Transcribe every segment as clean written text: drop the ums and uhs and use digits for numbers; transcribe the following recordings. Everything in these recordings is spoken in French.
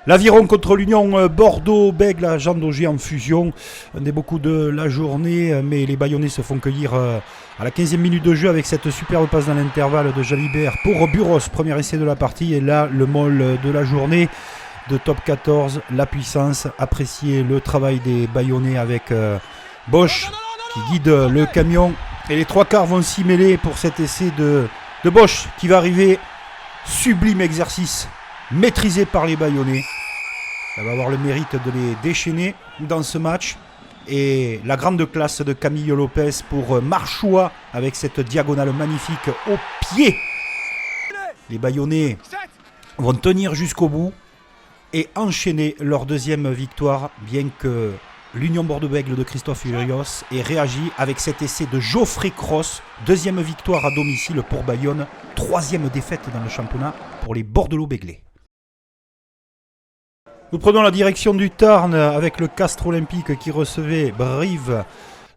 L'Aviron contre l'Union Bordeaux-Bègles, la Jean Daugé en fusion. Un des beaucoup de la journée, mais les Bayonnais se font cueillir à la 15e minute de jeu avec cette superbe passe dans l'intervalle de Jalibert pour Buros, premier essai de la partie. Et là, le molle de la journée de top 14, la puissance, apprécier le travail des Bayonnais avec Bosch qui guide le camion. Et les trois quarts vont s'y mêler pour cet essai de Bosch qui va arriver. Sublime exercice maîtrisé par les Bayonnais. Ça va avoir le mérite de les déchaîner dans ce match. Et la grande classe de Camille Lopez pour Marchoua avec cette diagonale magnifique au pied. Les Bayonnais vont tenir jusqu'au bout et enchaîner leur deuxième victoire, bien que l'Union Bordeaux-Bègles de Christophe Urios ait réagi avec cet essai de Geoffrey Cross. Deuxième victoire à domicile pour Bayonne. Troisième défaite dans le championnat pour les Bordelot-Béglés. Nous prenons la direction du Tarn avec le Castres Olympique qui recevait Brive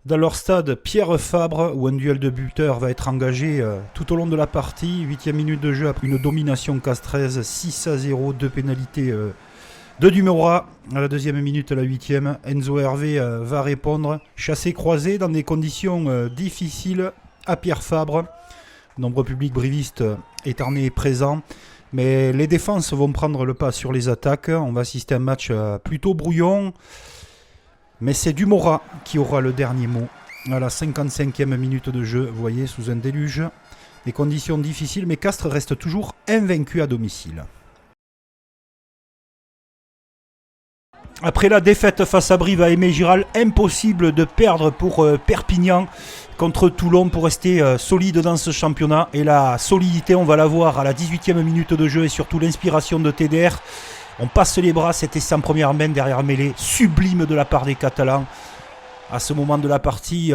dans leur stade Pierre Fabre, où un duel de buteurs va être engagé tout au long de la partie. 8e minute de jeu après une domination castraise 6-0, 2 pénalités de Dumora. À la 2e minute, à la 8e, Enzo Hervé va répondre. Chassé croisé dans des conditions difficiles à Pierre Fabre. Nombreux public briviste étant présent. Mais les défenses vont prendre le pas sur les attaques. On va assister à un match plutôt brouillon. Mais c'est Dumora qui aura le dernier mot. À la 55e minute de jeu, vous voyez, sous un déluge. Des conditions difficiles, mais Castres reste toujours invaincu à domicile. Après la défaite face à Brive à Aimé Giral, impossible de perdre pour Perpignan contre Toulon pour rester solide dans ce championnat. Et la solidité, on va la voir à la 18e minute de jeu et surtout l'inspiration de TDR. On passe les bras, c'était sans première main derrière mêlée, sublime de la part des Catalans. À ce moment de la partie,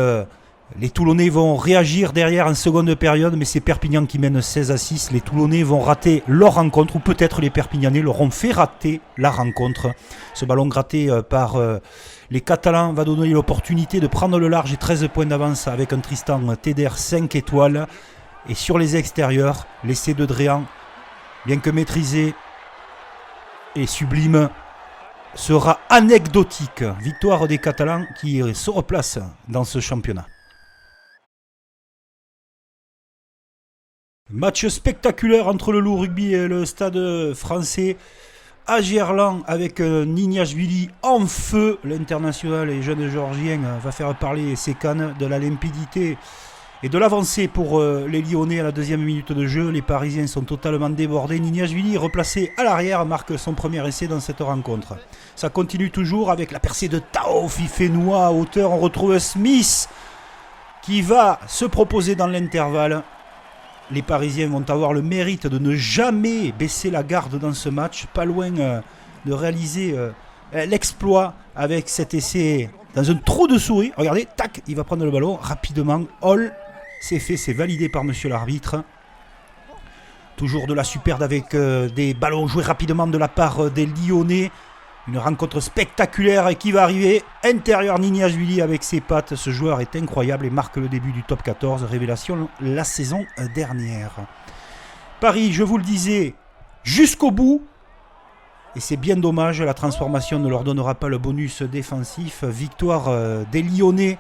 les Toulonnais vont réagir derrière en seconde période, mais c'est Perpignan qui mène 16-6. Les Toulonnais vont rater leur rencontre, ou peut-être les Perpignanais leur ont fait rater la rencontre. Ce ballon gratté par les Catalans va donner l'opportunité de prendre le large et 13 points d'avance avec un Tristan Teder 5 étoiles. Et sur les extérieurs, l'essai de Dréan, bien que maîtrisé et sublime, sera anecdotique. Victoire des Catalans qui se replacent dans ce championnat. Match spectaculaire entre le Loup Rugby et le Stade français à Gerland avec Nignashvili en feu. L'international et jeune géorgien va faire parler ses cannes de la limpidité et de l'avancée pour les Lyonnais à la 2e minute de jeu. Les Parisiens sont totalement débordés. Nignashvili, replacé à l'arrière, marque son premier essai dans cette rencontre. Ça continue toujours avec la percée de Tao Fifenoa à hauteur. On retrouve Smith qui va se proposer dans l'intervalle. Les Parisiens vont avoir le mérite de ne jamais baisser la garde dans ce match. Pas loin de réaliser l'exploit avec cet essai dans un trou de souris. Regardez, tac, il va prendre le ballon rapidement. All, c'est fait, c'est validé par monsieur l'arbitre. Toujours de la superbe avec des ballons joués rapidement de la part des Lyonnais. Une rencontre spectaculaire qui va arriver. Intérieur Nignashvili avec ses pattes. Ce joueur est incroyable et marque le début du top 14. Révélation la saison dernière. Paris, je vous le disais, jusqu'au bout. Et c'est bien dommage. La transformation ne leur donnera pas le bonus défensif. Victoire des Lyonnais.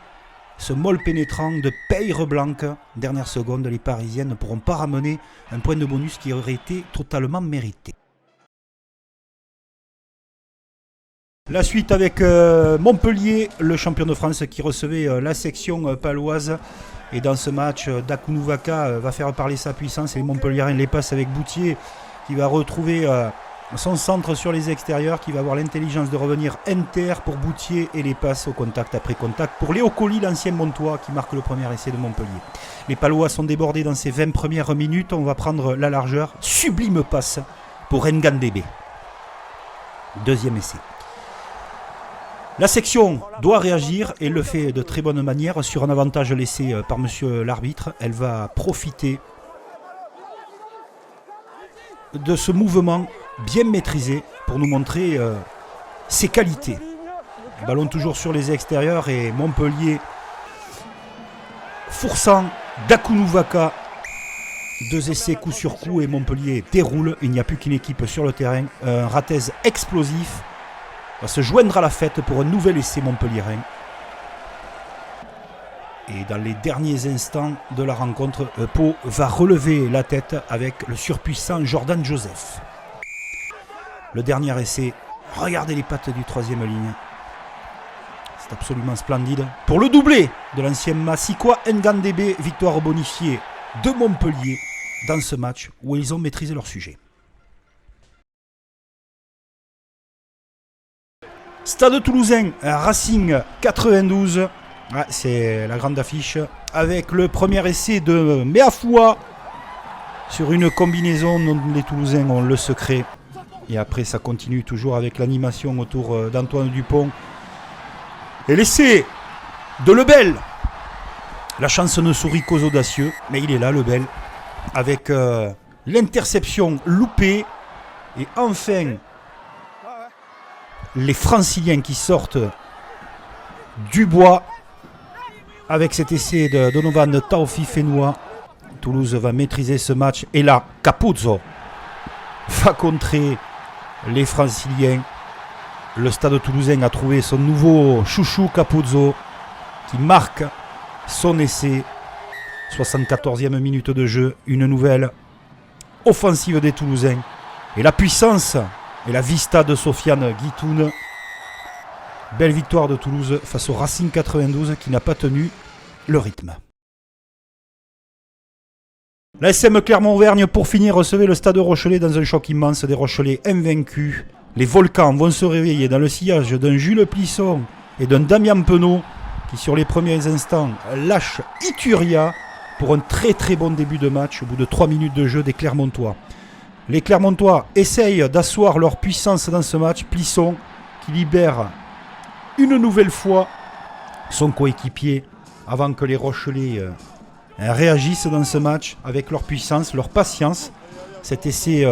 Ce molle pénétrant de Peyre Blanc. Dernière seconde, les Parisiennes ne pourront pas ramener un point de bonus qui aurait été totalement mérité. La suite avec Montpellier, le champion de France qui recevait la section paloise. Et dans ce match, Dakunuvaka va faire parler sa puissance et les Montpelliérains les passent avec Boutier qui va retrouver son centre sur les extérieurs, qui va avoir l'intelligence de revenir inter pour Boutier et les passes au contact après contact pour Léo Colli, l'ancien Montois qui marque le premier essai de Montpellier. Les Palois sont débordés dans ces 20 premières minutes. On va prendre la largeur. Sublime passe pour Ngandebe. Deuxième essai. La section doit réagir et le fait de très bonne manière sur un avantage laissé par monsieur l'arbitre. Elle va profiter de ce mouvement bien maîtrisé pour nous montrer ses qualités. Ballon toujours sur les extérieurs et Montpellier forçant Dakunuvaka 2 essais coup sur coup et Montpellier déroule. Il n'y a plus qu'une équipe sur le terrain. Un Ratez explosif va se joindre à la fête pour un nouvel essai montpelliérain. Et dans les derniers instants de la rencontre, Pau va relever la tête avec le surpuissant Jordan Joseph. Le dernier essai, regardez les pattes du 3e ligne. C'est absolument splendide. Pour le doublé de l'ancien Massikwa Ngandebe, victoire bonifiée de Montpellier dans ce match où ils ont maîtrisé leur sujet. Stade Toulousain, Racing 92. Ouais, c'est la grande affiche avec le premier essai de Meafoua sur une combinaison dont les Toulousains ont le secret. Et après ça continue toujours avec l'animation autour d'Antoine Dupont. Et l'essai de Lebel. La chance ne sourit qu'aux audacieux, mais il est là Lebel avec l'interception loupée. Et enfin les Franciliens qui sortent du bois. Avec cet essai de Donovan Taofi-Fenoua, Toulouse va maîtriser ce match. Et là, Capuzzo va contrer les Franciliens. Le Stade Toulousain a trouvé son nouveau chouchou Capuzzo qui marque son essai. 74e minute de jeu. Une nouvelle offensive des Toulousains. Et la puissance et la vista de Sofiane Guitoun. Belle victoire de Toulouse face au Racing 92 qui n'a pas tenu le rythme. La SM Clermont-Auvergne pour finir recevait le Stade Rochelais dans un choc immense. Des Rochelais invaincus. Les Volcans vont se réveiller dans le sillage d'un Jules Plisson et d'un Damien Penaud qui sur les premiers instants lâche Ituria pour un très très bon début de match au bout de 3 minutes de jeu des Clermontois. Les Clermontois essayent d'asseoir leur puissance dans ce match. Plisson qui libère une nouvelle fois son coéquipier avant que les Rochelais réagissent dans ce match avec leur puissance, leur patience. Cet essai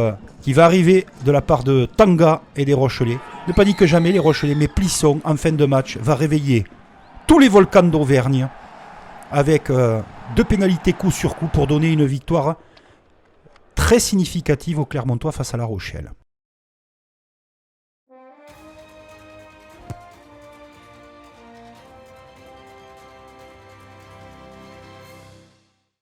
qui va arriver de la part de Tanga et des Rochelais. Ne pas dit que jamais les Rochelais, mais Plisson en fin de match va réveiller tous les Volcans d'Auvergne avec 2 pénalités coup sur coup pour donner une victoire très significative aux Clermontois face à La Rochelle.